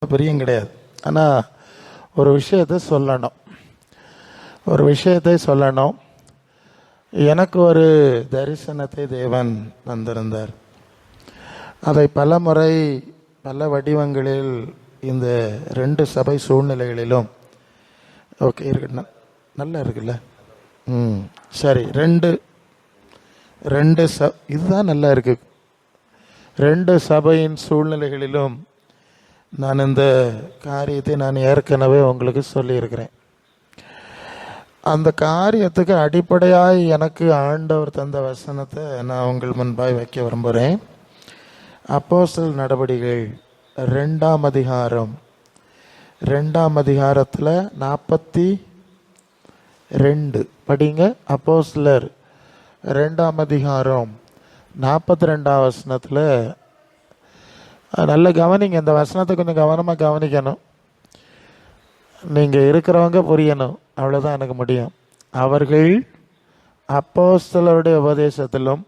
பிரியம் கிடையாது. ஆனால் ஒரு விஷயத்தை சொல்லணும். எனக்கு ஒரு தரிசனத்தை தேவன் தந்திருந்தார். அதை பல முறை பல வடிவங்களில் இந்த 2 சபை சூழ்நிலைகளிலும் ஓகே இருக்கு, நல்லா இருக்குல்ல. சரி, ரெண்டு இதுதான் நல்லா இருக்கு. 2 சபையின் சூழ்நிலைகளிலும் நான் இந்த காரியத்தை நான் ஏற்கனவே உங்களுக்கு சொல்லியிருக்கிறேன். அந்த காரியத்துக்கு அடிப்படையாக எனக்கு ஆண்டவர் தந்த வசனத்தை நான் உங்கள் முன்பாய் வைக்க விரும்புகிறேன். அப்போஸ்தலர் நடவடிக்கைகள் 2ஆம் அதிகாரம் 2ஆம் அதிகாரத்தில் 42 படிங்க. அப்போஸ்தலர் 2ஆம் அதிகாரம் 42ஆம் வசனத்தில் நல்ல கவனிங்க. இந்த வசனத்தை கொஞ்சம் கவனமாக கவனிக்கணும். நீங்கள் இருக்கிறவங்க புரியணும், அவ்வளோதான் எனக்கு முடியும். அவர்கள் அப்போஸ்தலருடைய உபதேசத்திலும்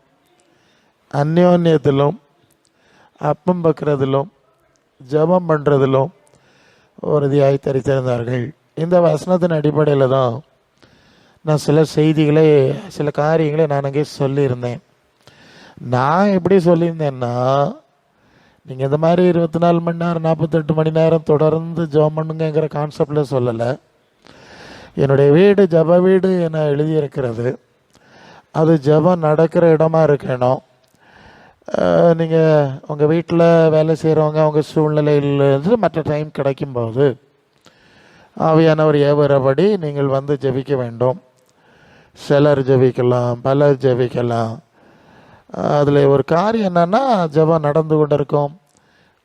அந்யோன்யத்திலும் அப்பம் பக்கிறதிலும் ஜெபம் பண்ணுறதிலும் உறுதியாய் தரித்திருந்தார்கள். இந்த வசனத்தின் அடிப்படையில் தான் நான் சில காரியங்களை நான் அங்கே சொல்லியிருந்தேன். நான் எப்படி சொல்லியிருந்தேன்னா, நீங்கள் இந்த மாதிரி 24 மணி நேரம் 48 மணி நேரம் தொடர்ந்து ஜெபம் பண்ணுங்கிற கான்செப்டில் சொல்லலை. என்னுடைய வீடு ஜெப வீடு என எழுதியிருக்கிறது. அது ஜெபம் நடக்கிற இடமா இருக்கணும். நீங்கள் உங்கள் வீட்டில் வேலை செய்கிறவங்க அவங்க சூழ்நிலையிலிருந்து மற்ற டைம் கிடைக்கும்போது ஆவியானவர் ஏவுறபடி நீங்கள் வந்து ஜெபிக்க வேண்டும். சிலர் ஜெபிக்கலாம், பலர் ஜெபிக்கலாம். அதில் ஒரு காரியம் என்னன்னா, ஜெபம் நடந்து கொண்டு இருக்கும்,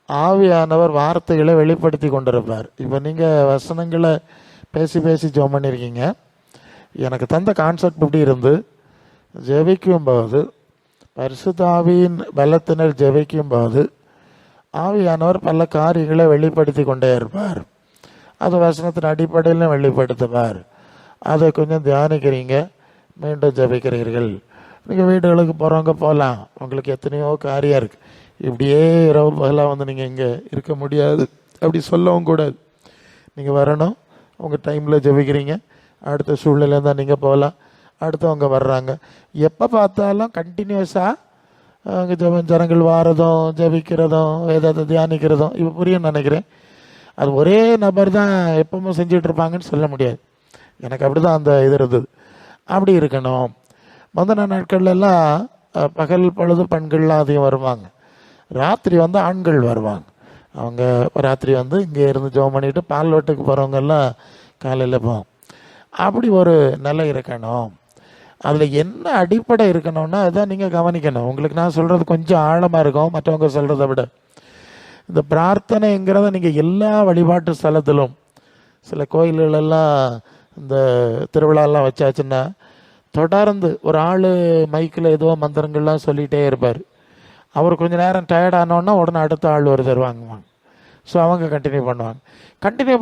ஆவியானவர் வார்த்தைகளை வெளிப்படுத்தி கொண்டிருப்பார். இப்போ நீங்கள் வசனங்களை பேசி ஜெபம் பண்ணியிருக்கீங்க. எனக்கு தந்த கான்செப்ட் இப்படி இருந்து, ஜெபிக்கும்போது பரிசுத்த ஆவியின் பலத்தினர் ஜெபிக்கும்போது ஆவியானவர் பல காரியங்களை வெளிப்படுத்தி கொண்டே இருப்பார். அது வசனத்தின் அடிப்படையில் வெளிப்படுத்துவார். அதை கொஞ்சம் தியானிக்கிறீங்க, மீண்டும் ஜெபிக்கிறீர்கள். நீங்கள் வீடுகளுக்கு போகிறவங்க போகலாம், உங்களுக்கு எத்தனையோ காரியம் இருக்குது. இப்படியே இரவு பகலாக வந்து நீங்கள் இங்கே இருக்க முடியாது, அப்படி சொல்லவும் கூடாது. நீங்கள் வரணும், உங்கள் டைமில் ஜெபிக்கிறீங்க, அடுத்த சூழ்நிலை தான் நீங்கள் போகலாம், அடுத்தவங்க வர்றாங்க. எப்போ பார்த்தாலும் கண்டினியூஸாக அங்கே ஜனங்கள் வாரதும் ஜெபிக்கிறதும் வேதத்தை தியானிக்கிறதும் இப்போ புரியும்னு நினைக்கிறேன். அது ஒரே நபர் தான் எப்பவும் செஞ்சுட்டு இருப்பாங்கன்னு சொல்ல முடியாது. எனக்கு அப்படி தான் அந்த இது இருந்தது. அப்படி இருக்கணும். முந்தின நாட்கள்லாம் பகல் பொழுது பெண்கள்லாம் அதிகம் வருவாங்க, ராத்திரி வந்து ஆண்கள் வருவாங்க. அவங்க ராத்திரி வந்து இங்கே இருந்து ஜெபம் பண்ணிட்டு பால் வெட்டுக்கு போகிறவங்கெல்லாம் காலையில் போவோம். அப்படி ஒரு நிலை இருக்கணும். அதில் என்ன அடிப்படை இருக்கணும்னா அதுதான் நீங்கள் கவனிக்கணும். உங்களுக்கு நான் சொல்கிறது கொஞ்சம் ஆழமாக இருக்கும் மற்றவங்க சொல்கிறத விட. இந்த பிரார்த்தனைங்கிறத நீங்கள் எல்லா வழிபாட்டு ஸ்தலத்திலும், சில கோயில்களெல்லாம் இந்த திருவிழாலாம் வச்சாச்சுன்னா தொடர்ந்து ஒரு ஆள் மைக்கில் ஏதோ மந்திரங்கள்லாம் சொல்லிகிட்டே இருப்பார். அவர் கொஞ்சம் நேரம் டயர்ட் ஆனோன்னா உடனே அடுத்த ஆள் ஒரு தருவாங்குவாங்க. ஸோ அவங்க கண்டினியூ கண்டினியூ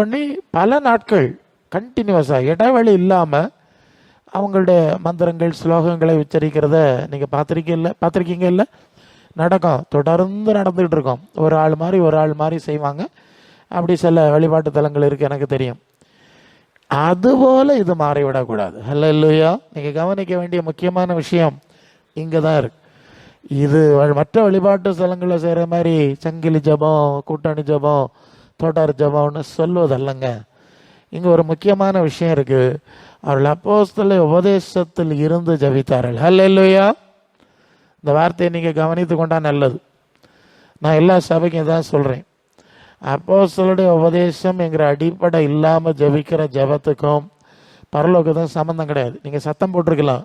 பண்ணி பல நாட்கள் கண்டினியூஸாக இடைவெளி இல்லாமல் அவங்களுடைய மந்திரங்கள் ஸ்லோகங்களை உச்சரிக்கிறத நீங்கள் பார்த்துருக்கீங்க இல்லை? நடக்கும், தொடர்ந்து நடந்துகிட்டு இருக்கோம். ஒரு ஆள் மாதிரி செய்வாங்க. அப்படி சில வழிபாட்டு தலங்கள் இருக்குது, எனக்கு தெரியும். அதுபோல் இது மாறிவிடக்கூடாது. ஹல்லேலூயா. நீங்கள் கவனிக்க வேண்டிய முக்கியமான விஷயம் இங்கே தான் இருக்கு. இது மற்ற வழிபாட்டு ஸ்தலங்களில் செய்கிற மாதிரி சங்கிலி ஜபம், கூட்டணி ஜபம், தொடர் ஜபம்னு சொல்வதல்லங்க. இங்கே ஒரு முக்கியமான விஷயம் இருக்குது. அவர்கள் அப்போஸ்தலர் உபதேசத்தில் இருந்து ஜபித்தார்கள். ஹல்லேலூயா. இந்த வார்த்தையை நீங்கள் கவனித்து கொண்டா நல்லது. நான் எல்லா சபைக்கும் தான் சொல்கிறேன். அப்போஸ்தலருடைய உபதேசம் என்கிற அடிப்படை இல்லாமல் ஜபிக்கிற ஜபத்துக்கும் பரலோகத்துக்கும் சம்மந்தம் கிடையாது. நீங்கள் சத்தம் போட்டிருக்கலாம்,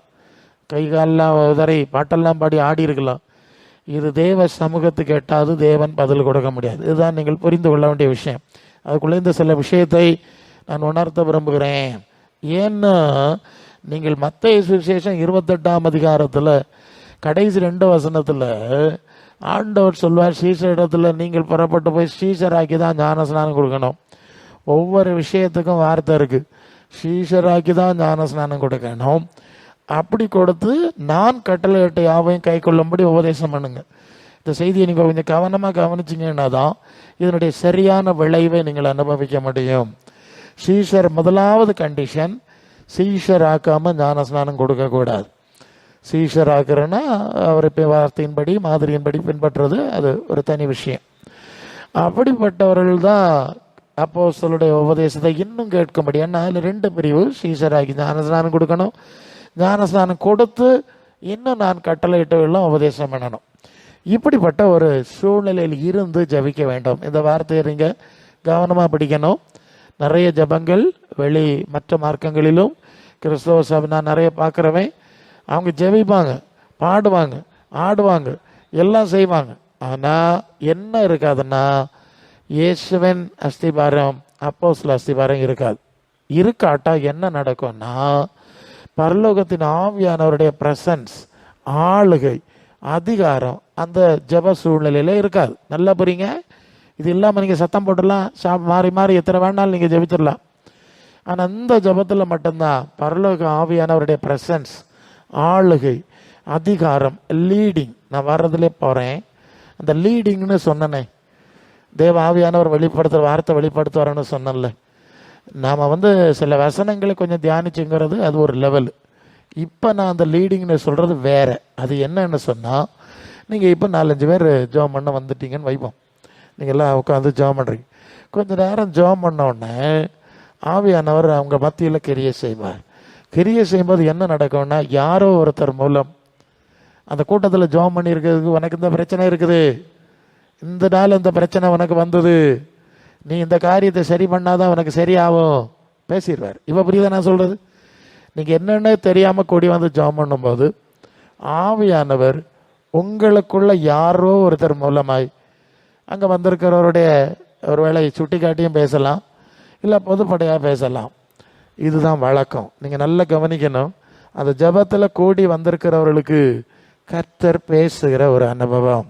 கை காலெலாம் உதறி பாட்டெல்லாம் பாடி ஆடி இருக்கலாம். இது தேவ சமூகத்துக்கு எட்டாது, தேவன் பதில் கொடுக்க முடியாது. இதுதான் நீங்கள் புரிந்து கொள்ள வேண்டிய விஷயம். அதுக்குள்ளே இந்த சில விஷயத்தை நான் உணர்த்த விரும்புகிறேன். ஏன்னா நீங்கள் மத்தேயு சுவிசேஷம் 28ஆம் அதிகாரத்தில் கடைசி 2 வசனத்தில் ஆண்டவர் சொல்வார், ஸ்ரீசரிடத்தில் நீங்கள் புறப்பட்டு போய் ஸ்ரீசராக்கி தான் ஞானஸ்நானம் கொடுக்கணும். ஒவ்வொரு விஷயத்துக்கும் வார்த்தை இருக்குது. ஸ்ரீசராக்கி தான் ஞானஸ்நானம் கொடுக்கணும். அப்படி கொடுத்து நான் கட்டளையிட்ட யாவையும் கை கொள்ளும்படி உபதேசம் பண்ணுங்க. இந்த செய்தியை நீங்கள் கொஞ்சம் கவனமாக கவனிச்சிங்கன்னா தான் இதனுடைய சரியான விளைவை நீங்கள் அனுபவிக்க முடியும். சீஷர் முதலாவது கண்டிஷன், சீஷர் ஆக்காமல் ஞானஸ்நானம் கொடுக்கக்கூடாது. சீஷர் ஆக்குறேன்னா அவர் வார்த்தையின்படி மாதிரியின்படி பின்பற்றுறது அது ஒரு தனி விஷயம். அப்படிப்பட்டவர்கள் தான் அப்போஸ்தலருடைய உபதேசத்தை இன்னும் கேட்க முடியும். ஏன்னா அதில் 2 பிரிவு. சீஷராகி ஞானஸ்நானம் கொடுக்கணும், ஞானஸ்நானம் கொடுத்து இன்னும் நான் கட்டளையிட்டவெல்லாம் உபதேசம் பண்ணணும். இப்படிப்பட்ட ஒரு சூழ்நிலையில் இருந்து ஜபிக்க வேண்டும். இந்த வார்த்தையை நீங்கள் கவனமாக படிக்கணும். நிறைய ஜபங்கள் மற்ற மார்க்கங்களிலும் கிறிஸ்தவ சபை நான் நிறைய பார்க்குறவன், அவங்க ஜெபிப்பாங்க, பாடுவாங்க, ஆடுவாங்க, எல்லாம் செய்வாங்க. ஆனால் என்ன இருக்காதுன்னா இயேசுவின் அஸ்திபாரம், அப்போஸ்தல அஸ்திபாரம் இருக்காது. இருக்காட்டா என்ன நடக்கும்னா பரலோகத்தின் ஆவியானவருடைய பிரசன்ஸ், ஆளுகை, அதிகாரம் அந்த ஜப சூழ்நிலையில் இருக்காது. நல்லா புரியுங்க. இது இல்லாமல் நீங்கள் சத்தம் போட்டுடலாம், மாறி மாறி எத்தனை வேணாலும் நீங்கள் ஜெபிச்சிடலாம். ஆனால் இந்த ஜபத்தில் மட்டும்தான் பரலோக ஆவியானவருடைய பிரசன்ஸ், ஆளுகை, அதிகாரம், லீடிங். நான் வர்றதுலே போகிறேன். அந்த லீடிங்னு சொன்னனே, தேவ ஆவியானவர் வெளிப்படுத்துகிற வார்த்தை வெளிப்படுத்துவார்னு சொன்னல. நாம் சில வசனங்களை கொஞ்சம் தியானிச்சுங்கிறது அது ஒரு லெவல். இப்போ நான் அந்த லீடிங்னு சொல்கிறது வேறு. அது என்னன்னு சொன்னால், நீங்கள் இப்போ 4-5 பேர் ஜோம் பண்ண வந்துட்டீங்கன்னு வைப்போம். நீங்கள் எல்லாம் உட்காந்து ஜோம் பண்ணுறீங்க. கொஞ்சம் நேரம் ஜோம் பண்ணோடனே ஆவியானவர் அவங்க மத்தியில் கிரியை செய்வார். கிரியை செய்யும்போது என்ன நடக்கும்னா, யாரோ ஒருத்தர் மூலம் அந்த கூட்டத்தில் ஜோம் பண்ணியிருக்கிறதுக்கு உனக்கு இந்த பிரச்சனை இருக்குது, இந்த நாள் இந்த பிரச்சனை உனக்கு வந்தது, நீ இந்த காரியத்தை சரி பண்ணாதான் உனக்கு சரியாகும் பேசிடுவார். இப்போ புரியுதா நான் சொல்கிறது? நீங்கள் என்னென்ன தெரியாமல் கூடி வந்து ஜோம் பண்ணும்போது ஆவியானவர் உங்களுக்குள்ள யாரோ ஒருத்தர் மூலமாய் அங்கே வந்திருக்கிறவருடைய ஒரு வேளையை சுட்டி காட்டியும் பேசலாம், இல்லை பொதுப்படையாக பேசலாம். இதுதான் வழக்கம். நீங்கள் நல்லா கவனிக்கணும். அந்த ஜபத்தில் கூடி வந்திருக்கிறவர்களுக்கு கர்த்தர் பேசுகிற ஒரு அனுபவம்,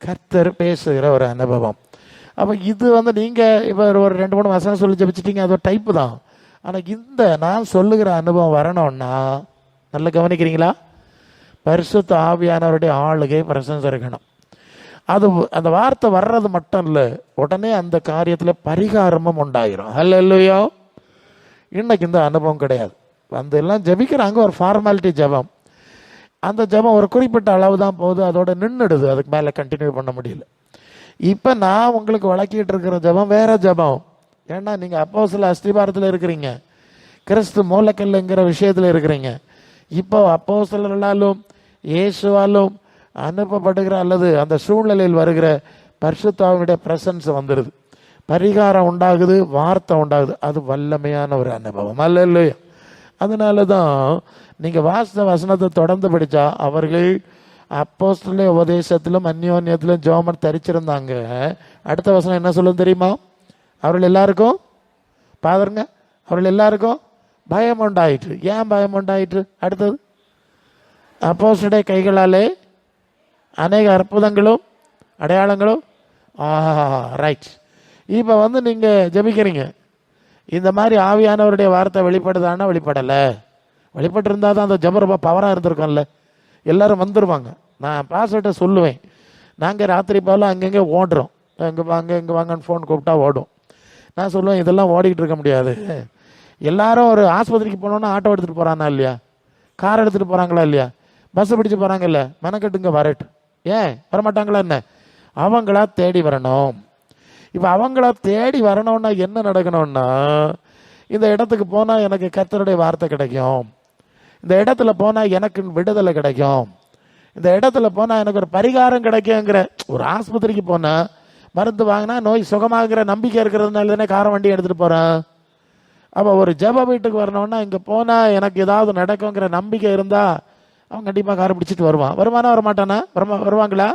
கர்த்தர் பேசுகிற ஒரு அனுபவம். அப்போ இது நீங்கள் இப்போ ஒரு 2-3 வசனம் சொல்லி ஜபிச்சிட்டிங்க, அது ஒரு டைப்பு தான். ஆனால் இந்த நான் சொல்லுகிற அனுபவம் வரணும்னா நல்லா கவனிக்கிறீங்களா, பரிசுத்த ஆவியானவருடைய ஆளுகை பிரசன்ஸ் இருக்கணும். அது அந்த வார்த்தை வர்றது மட்டும் இல்லை, உடனே அந்த காரியத்தில் பரிகாரமும் உண்டாயிரும். ஹல்லேலூயா. இன்னைக்கு இந்த அனுபவம் கிடையாது. எல்லாம் ஜபிக்கிறாங்க, ஒரு ஃபார்மாலிட்டி ஜபம். அந்த ஜபம் ஒரு குறிப்பிட்ட அளவு தான் போகுது, அதோட நின்றுடுது, அதுக்கு மேலே கண்டினியூ பண்ண முடியல. இப்போ நான் உங்களுக்கு வழக்கிட்டு இருக்கிற ஜபம் வேற ஜபம். ஏன்னா நீங்கள் அப்போஸ்தல அஸ்திபாரத்தில் இருக்கிறீங்க, கிறிஸ்து மூலக்கல்லுங்கிற விஷயத்தில் இருக்கிறீங்க. இப்போ அப்போஸ்தலர்களாலும் இயேசுவாலும் அனுப்பப்படுகிற அல்லது அந்த சூழ்நிலையில் வருகிற பரிசுத்தாவினுடைய பிரசன்ஸ் வந்துடுது, பரிகாரம் உண்டாகுது, வார்த்தை உண்டாகுது. அது வல்லமையான ஒரு அனுபவம் அல்ல. அதனால தான் நீங்கள் வாசித்த வசனத்தை தொடர்ந்து படித்தா அவர்கள் அப்போஸ்தல உபதேசத்திலும் அந்யோன்யத்திலும் ஜோமன் தரிச்சிருந்தாங்க. அடுத்த வசனம் என்ன சொல்லும் தெரியுமா? அவர்கள் எல்லாருக்கும் பாருங்க, அவர்கள் எல்லாருக்கும் பயம் உண்டாயிற்று. ஏன் பயம் உண்டாயிற்று? அடுத்தது, அப்போஸ்தலருடைய கைகளாலே அநேக அற்புதங்களும் அடையாளங்களும். ரைட். இப்போ நீங்கள் ஜபிக்கிறீங்க, இந்த மாதிரி ஆவியானவருடைய வார்த்தை வெளிப்படுதானா? வெளிப்படலை. வெளிப்பட்டிருந்தால் தான் அந்த ஜபம் ரொம்ப பவராக இருந்திருக்கோம்ல, எல்லோரும் வந்துடுவாங்க. நான் பாஸ்வேர்ட்டை சொல்லுவேன். நாங்கள் ராத்திரி போல் அங்கங்கே ஓடுறோம், இங்கே வாங்க இங்கே வாங்கன்னு ஃபோன் கூப்பிட்டா ஓடும். நான் சொல்லுவேன், இதெல்லாம் ஓடிக்கிட்டு இருக்க முடியாது. எல்லாரும் ஒரு ஆஸ்பத்திரிக்கு போனோன்னா ஆட்டோ எடுத்துகிட்டு போகிறானா இல்லையா, கார் எடுத்துகிட்டு போகிறாங்களா இல்லையா, பஸ்ஸை பிடிச்சி போகிறாங்கல்ல, மெனக்கட்டுங்க வரட்டு. ஏன் வரமாட்டாங்களா என்ன? அவங்களா தேடி வரணும். இப்போ அவங்களா தேடி வரணும்னா என்ன நடக்கணும்னா, இந்த இடத்துக்கு போனால் எனக்கு கர்த்தருடைய வார்த்தை கிடைக்கும், இந்த இடத்துல போனால் எனக்கு விடுதலை கிடைக்கும், இந்த இடத்துல போனால் எனக்கு ஒரு பரிகாரம் கிடைக்குங்கிற. ஒரு ஆஸ்பத்திரிக்கு போனால் மருந்து வாங்கினா நோய் சுகமாகிற நம்பிக்கை இருக்கிறதுனால தானே கார வண்டி எடுத்துகிட்டு போகிறேன். அப்போ ஒரு ஜப வீட்டுக்கு வரணும்னா இங்கே போனால் எனக்கு ஏதாவது நடக்குங்கிற நம்பிக்கை இருந்தால் அவன் கண்டிப்பாக காரை பிடிச்சிட்டு வருவானா வரமாட்டானா? வருவாங்களா?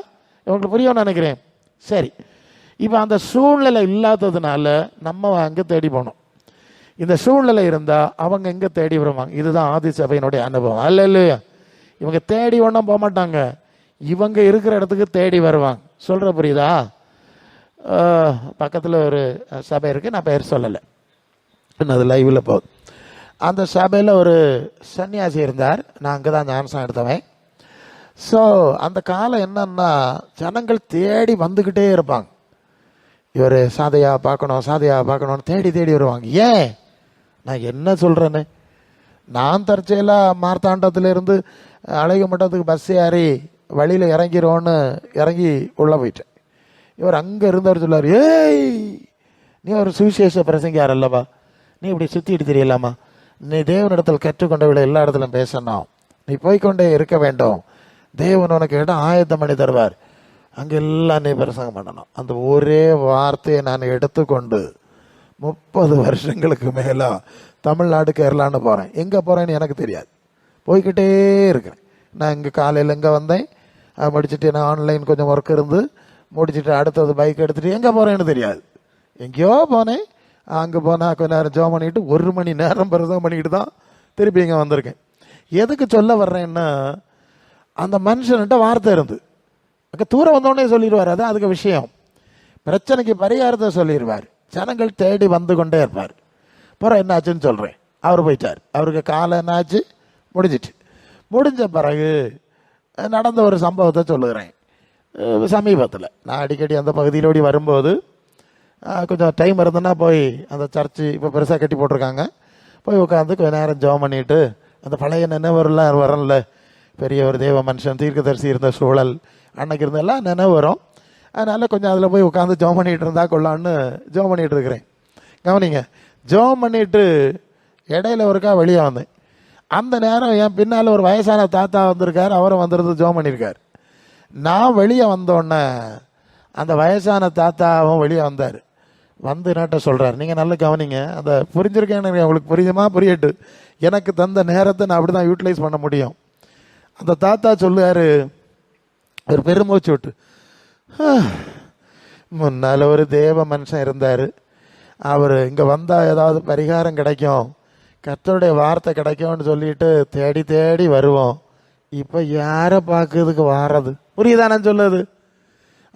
இவங்களுக்கு புரியும்னு நினைக்கிறேன். சரி, இப்போ அந்த சூழ்நிலை இல்லாததுனால நம்ம அங்கே தேடி போகணும். இந்த சூழ்நிலை இருந்தால் அவங்க எங்கே தேடி வருவாங்க. இதுதான் ஆதி சபையினுடைய அனுபவம் அல்ல இல்லையா? இவங்க தேடி ஒன்றும் போக மாட்டாங்க, இவங்க இருக்கிற இடத்துக்கு தேடி வருவாங்க. சொல்கிற புரியுதா? பக்கத்தில் ஒரு சபை இருக்குது, நான் பெயர் சொல்லலை, இன்னும் அது லைவில் போகுது. அந்த சபையில் ஒரு சன்னியாசி இருந்தார். நான் அங்கே தான் ஞானஸ்நானம் எடுத்தவன். ஸோ அந்த காலம் என்னன்னா, ஜனங்கள் தேடி வந்துக்கிட்டே இருப்பாங்க. இவர் சாதையா பார்க்கணும்னு தேடி தேடி வருவாங்க. ஏன்? நான் என்ன சொல்கிறேன்னு, நான் தற்செயலாக மார்த்தாண்டத்துலேருந்து அழகு மட்டத்துக்கு பஸ் ஏறி வழியில் இறங்கிடுவோன்னு இறங்கி உள்ளே போயிட்டேன். இவர் அங்கே இருந்தவர் சொல்லார், ஏய் நீ ஒரு சுவிசேஷ பிரசங்கியார் அல்லவா, நீ இப்படி சுற்றிட்டு தெரியலாமா, நீ தேவனிடத்தில் கற்றுக்கொண்டவளை எல்லா இடத்துலையும் பேசணும், நீ போய்கொண்டே இருக்க வேண்டும், தேவன் உனக்கு இடம் ஆயத்தம் பண்ணி தருவார், அங்கெல்லாம் நீ பிரசங்கம் பண்ணணும். அந்த ஒரே வார்த்தையை நான் எடுத்துக்கொண்டு 30 வருஷங்களுக்கு மேலே தமிழ்நாடு கேரளான்னு போகிறேன். எங்கே போகிறேன்னு எனக்கு தெரியாது, போய்கிட்டே இருக்கிறேன். நான் இங்கே காலையில் இங்கே வந்தேன், முடிச்சுட்டு நான் ஆன்லைன் கொஞ்சம் ஒர்க் இருந்து முடிச்சுட்டு அடுத்தது பைக் எடுத்துகிட்டு எங்கே போகிறேன்னு தெரியாது. எங்கேயோ போனேன், அங்கே போனால் கொஞ்ச நேரம் ஜோம் பண்ணிட்டு 1 மணி நேரம் பிரசங்கம் பண்ணிக்கிட்டு தான் திருப்பி இங்கே வந்திருக்கேன். எதுக்கு சொல்ல வர்றேன்னா, அந்த மனுஷன்கிட்ட வார்த்தை இருந்து அங்கே தூரம் வந்தோடனே சொல்லிடுவார். அதான் அதுக்கு விஷயம். பிரச்சனைக்கு பரிகாரத்தை சொல்லிடுவார். ஜனங்கள் தேடி வந்து கொண்டே இருப்பார். அப்புறம் என்னாச்சுன்னு சொல்கிறேன். அவர் போயிட்டார். அவருக்கு காலம் என்னாச்சு, முடிஞ்ச பிறகு நடந்த ஒரு சம்பவத்தை சொல்லுகிறேன். சமீபத்தில் நான் அடிக்கடி அந்த பகுதியிலோடி வரும்போது கொஞ்சம் டைம் இருந்ததுன்னா போய் அந்த சர்ச்சு இப்போ பெருசாக கட்டி போட்டிருக்காங்க, போய் உட்காந்து கொஞ்சம் நேரம் ஜெபம் பண்ணிவிட்டு அந்த பழைய நினைவுலாம் வரல, பெரிய ஒரு தேவ மனுஷன் தீர்க்கதரிசி இருந்த சூழல் அன்னைக்கு இருந்தெல்லாம் நினைவு வரும். அதனால் கொஞ்சம் அதில் போய் உட்காந்து ஜெபம் பண்ணிகிட்டு இருந்தா கொள்ளான்னு ஜெபம் பண்ணிகிட்டு இருக்கிறேன். கவனிங்க, ஜெபம் பண்ணிவிட்டு இடையில ஒருக்கா வெளியே வந்தேன். அந்த நேரம் என் பின்னால் ஒரு வயசான தாத்தா வந்திருக்கார், அவரும் வந்துருந்து ஜெபம் பண்ணியிருக்கார். நான் வெளியே வந்தோடனே அந்த வயசான தாத்தாவும் வெளியே வந்தார். வந்து என்கிட்ட சொல்கிறார், நீங்கள் நல்லா கவனிங்க, அந்த புரிஞ்சிருக்கேன் எனக்கு, உங்களுக்கு புரியுமா புரியட்டு, எனக்கு தந்த நேரத்தை நான் அப்படி தான் யூட்டிலைஸ் பண்ண முடியும். அந்த தாத்தா சொல்லுவார், ஒரு பெருமூச்சு விட்டு, முன்னால் ஒரு தேவ மனுஷன் இருந்தார், அவர் இங்கே வந்தால் ஏதாவது பரிகாரம் கிடைக்கும், கர்த்தருடைய வார்த்தை கிடைக்கும்னு சொல்லிட்டு தேடி தேடி வருவோம், இப்போ யாரை பார்க்கறதுக்கு வாரது, புரியுதா நான் சொல்லுது?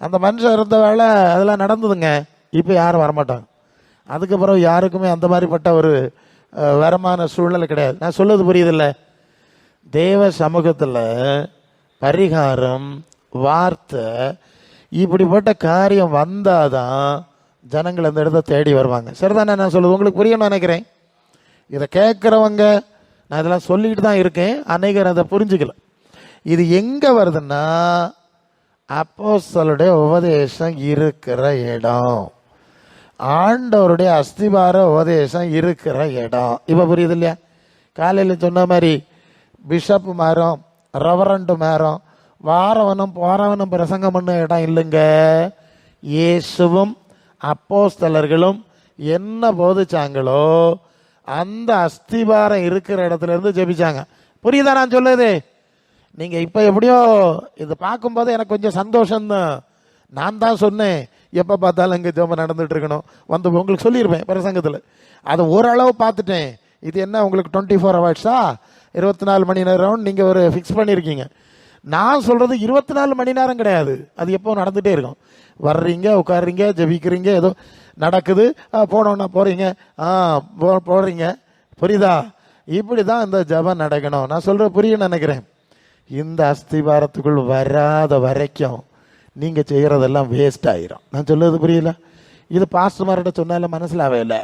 அந்த மனுஷன் இருந்த வேலை அதெல்லாம் நடந்ததுங்க. இப்போ யாரும் வரமாட்டாங்க. அதுக்கப்புறம் யாருக்குமே அந்த மாதிரிப்பட்ட ஒரு வரமான சூழ்நிலை கிடையாது. நான் சொல்லுவது புரியுதில்ல? தேவ சமூகத்தில் பரிகாரம், வார்த்தை, இப்படிப்பட்ட காரியம் வந்தாதான் ஜனங்கள் அந்த இடத்த தேடி வருவாங்க. சரிதானே நான் சொல்லுது? உங்களுக்கு புரியணும்னு நினைக்கிறேன். இதை கேட்குறவங்க, நான் இதெல்லாம் சொல்லிக்கிட்டு தான் இருக்கேன், அநேகர் அதை புரிஞ்சுக்கல. இது எங்கே வருதுன்னா, அப்போஸ்தலருடைய உபதேசம் இருக்கிற இடம், ஆண்டவருடைய அஸ்திபார உபதேசம் இருக்கிற இடம். இப்போ புரியுது இல்லையா? காலையில் சொன்ன மாதிரி பிஷப்பு மாறும், ரெவரண்டு மாறும், வாரவனும் போறவனும் பிரசங்கம் பண்ண இடம் இல்லைங்க. இயேசுவும் அப்போஸ்தலர்களும் என்ன போதிச்சாங்களோ அந்த அஸ்திபாரம் இருக்கிற இடத்துல இருந்து ஜெபிச்சாங்க. புரியுதா நான் சொல்லுது? நீங்கள் இப்போ எப்படியோ இது பார்க்கும்போது எனக்கு கொஞ்சம் சந்தோஷம்தான். நான் தான் சொன்னேன், எப்போ பார்த்தாலும் இங்கே ஜெபம் நடந்துட்டு இருக்கணும், வந்து உங்களுக்கு சொல்லியிருப்பேன் பிரசங்கத்தில். அதை ஓரளவு பார்த்துட்டேன். இது என்ன உங்களுக்கு 24 ஹவர்ஸா, 24 மணி நேரம் நீங்கள் ஒரு ஃபிக்ஸ் பண்ணியிருக்கீங்க. நான் சொல்கிறது 24 மணி நேரம் கிடையாது, அது எப்போ நடந்துகிட்டே இருக்கும். வர்றீங்க, உட்காடுறீங்க, ஜெபிக்கிறீங்க, ஏதோ நடக்குது, போனோன்னா போகிறீங்க, போடுறீங்க. புரியுதா? இப்படி தான் இந்த ஜெபம் நடக்கணும். நான் சொல்கிற புரியுன்னு நினைக்கிறேன். இந்த அஸ்திபாரத்துக்குள் வராத வரைக்கும் நீங்கள் செய்கிறதெல்லாம் வேஸ்ட் ஆகிரும். நான் சொல்லுறது புரியல? இது பாஸ்டர்மார்கிட்ட சொன்னால மனசிலாவே இல்லை.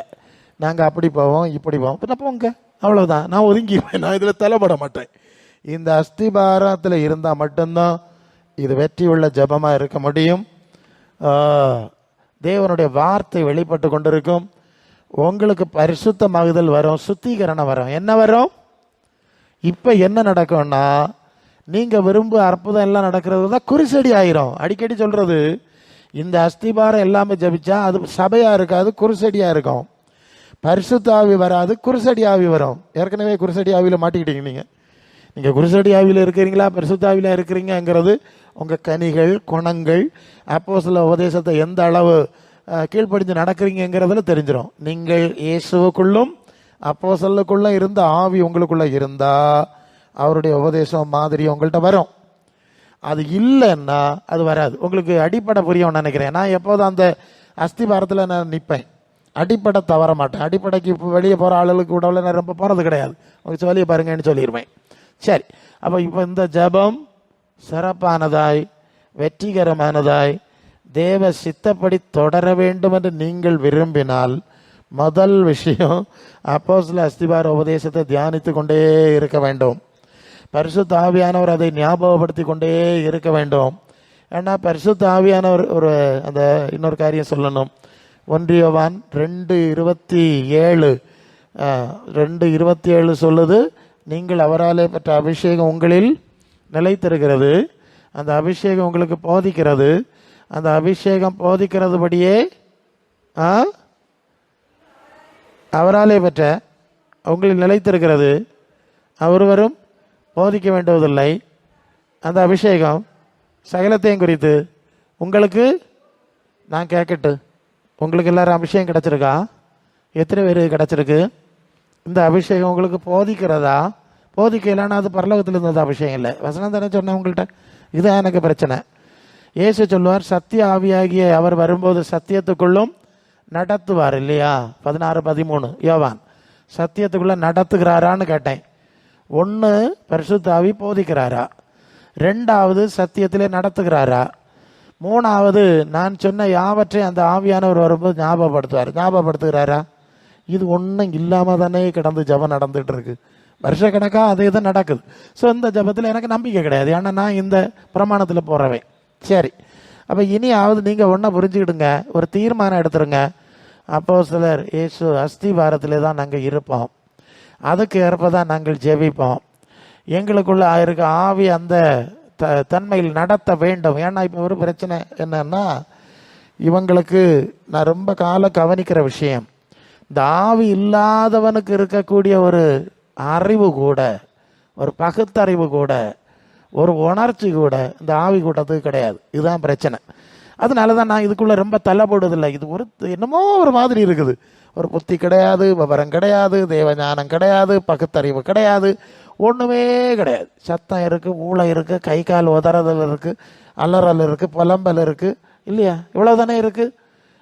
நாங்கள் அப்படி போவோம், இப்படி போவோம், பின்ன போங்க, அவ்வளோதான், நான் ஒதுங்கிடுவேன், நான் இதில் தலைப்பட மாட்டேன். இந்த அஸ்திபாரத்தில் இருந்தால் மட்டும்தான் இது வெற்றி உள்ள ஜபமாக இருக்க முடியும். தேவனுடைய வார்த்தை வெளிப்பட்டு கொண்டிருக்கும். உங்களுக்கு பரிசுத்தமாகுதல் வரும், சுத்திகரணம் வரும். என்ன வரும்? இப்போ என்ன நடக்கும்னா, நீங்கள் விரும்ப அற்புதம் எல்லாம் நடக்கிறது தான் குருசடி ஆயிரும். அடிக்கடி சொல்கிறது, இந்த அஸ்திபாரம் எல்லாமே ஜபிச்சா அது சபையாக இருக்காது, குருசடியாக இருக்கும். பரிசுத்த ஆவி வராது, குருசடி ஆவி வரும். ஏற்கனவே குருசடி ஆவியில் மாட்டிக்கிட்டீங்க. நீங்கள் குருசடி ஆவியில் இருக்கிறீங்களா, பரிசுத்த ஆவியில் இருக்கிறீங்கிறது உங்கள் கனிகள், குணங்கள், அப்போஸ்தல உபதேசத்தை எந்த அளவு கீழ்ப்படிஞ்சு நடக்கிறீங்கிறதுல தெரிஞ்சிடும். நீங்கள் இயேசுவுக்குள்ளும் அப்போஸ்தலருக்குள்ளும் இருந்த ஆவி உங்களுக்குள்ளே இருந்தால் அவருடைய உபதேசம் மாதிரி உங்கள்கிட்ட வரும். அது இல்லைன்னா அது வராது. உங்களுக்கு அடிப்படை புரியும் நினைக்கிறேன். நான் எப்போதும் அந்த அஸ்திபாரத்தில் நான் நிற்பேன், அடிப்படை தவற மாட்டேன். அடிப்படைக்கு இப்போ வெளியே போகிற ஆளுகளுக்கு விடவில் நான் ரொம்ப போகிறது கிடையாது. உங்களுக்கு வெளியே பாருங்கன்னு சொல்லிடுவேன். சரி, அப்போ இப்போ இந்த ஜபம் சிறப்பானதாய் வெற்றிகரமானதாய் தேவ சித்தப்படி தொடர வேண்டும் என்று நீங்கள் விரும்பினால் முதல் விஷயம் அப்போஸ்தல அஸ்திபார உபதேசத்தை தியானித்து கொண்டே இருக்க வேண்டும். பரிசுத்த ஆவியானவர் அதை ஞாபகப்படுத்தி கொண்டே இருக்க வேண்டும். ஏன்னா பரிசுத்த ஆவியானவர் ஒரு அந்த இன்னொரு காரியம் சொல்லணும். 1 யோவான் 2:27 2:27 சொல்லுது, நீங்கள் அவராலே பெற்ற அபிஷேகம் உங்களில் நிலைத்திருக்கிறது, அந்த அபிஷேகம் உங்களுக்கு போதிக்கிறது, அந்த அபிஷேகம் போதிக்கிறதுபடியே அவராலே பெற்ற உங்களில் நிலைத்திருக்கிறது, ஒருவரும் போதிக்க வேண்டுவதில்லை. அந்த அபிஷேகம் சகலத்தையும் குறித்து உங்களுக்கு நான் கேட்கட்டு, உங்களுக்கு எல்லாரும் அபிஷேகம் கிடச்சிருக்கா? எத்தனை பேர் கிடச்சிருக்கு? இந்த அபிஷேகம் உங்களுக்கு போதிக்கிறதா? போதிக்கலான்னா அது பரலோகத்தில் இருந்தது அபிஷேகம் இல்லை. வசனம் தானே சொன்னேன் உங்கள்கிட்ட. இதுதான் எனக்கு பிரச்சனை. இயேசு சொல்லுவார், சத்திய ஆவியாகிய அவர் வரும்போது சத்தியத்துக்குள்ளும் நடத்துவார் இல்லையா? 16:13 யோவான். சத்தியத்துக்குள்ள நடத்துகிறாரான்னு கேட்டேன். 1 பரிசுத்த ஆவி போதிக்கிறாரா, 2வது சத்தியத்திலே நடத்துகிறாரா, 3வது நான் சொன்ன யாவற்றை அந்த ஆவியானவர் வரும்போது ஞாபகப்படுத்துகிறாரா? இது ஒன்றும் இல்லாமல் தானே கிடந்து ஜபம் நடந்துட்டு இருக்கு. வருஷக்கணக்காக அதே தான் நடக்குது. ஸோ இந்த ஜபத்தில் எனக்கு நம்பிக்கை கிடையாது. ஏன்னா நான் இந்த பிரமாணத்தில் போகிறவேன். சரி, அப்போ இனியாவது நீங்கள் ஒன்றை புரிஞ்சுக்கிடுங்க, ஒரு தீர்மானம் எடுத்துருங்க. அப்போஸ்தலர் இயேசு அஸ்திபாரத்திலே தான் நாங்கள் இருப்போம், அதுக்கு ஏற்ப தான் நாங்கள் ஜெபிப்போம். எங்களுக்குள்ள இருக்க ஆவி அந்த தன்மையில் நடத்த வேண்டும். ஏன்னா இப்போ ஒரு பிரச்சனை என்னன்னா, இவங்களுக்கு நான் ரொம்ப காலம் கவனிக்கிற விஷயம், இந்த ஆவி இல்லாதவனுக்கு இருக்கக்கூடிய ஒரு அறிவு கூட, ஒரு பகுத்தறிவு கூட, ஒரு உணர்ச்சி கூட இந்த ஆவி கூட்டத்துக்கு கிடையாது. இதுதான் பிரச்சனை. அதனால தான் நான் இதுக்குள்ளே ரொம்ப தள்ளப்படுவதில்லை. இது ஒரு என்னமோ ஒரு மாதிரி இருக்குது. ஒரு புத்தி கிடையாது, விவரம் கிடையாது, தேவஞானம் கிடையாது, பகுத்தறிவு கிடையாது, ஒன்றுமே கிடையாது. சத்தம் இருக்குது, ஊழை இருக்குது, கை கால் உதறதல் இருக்குது, அலறல் இருக்குது, புலம்பல் இருக்குது இல்லையா? இவ்வளோ தானே இருக்குது.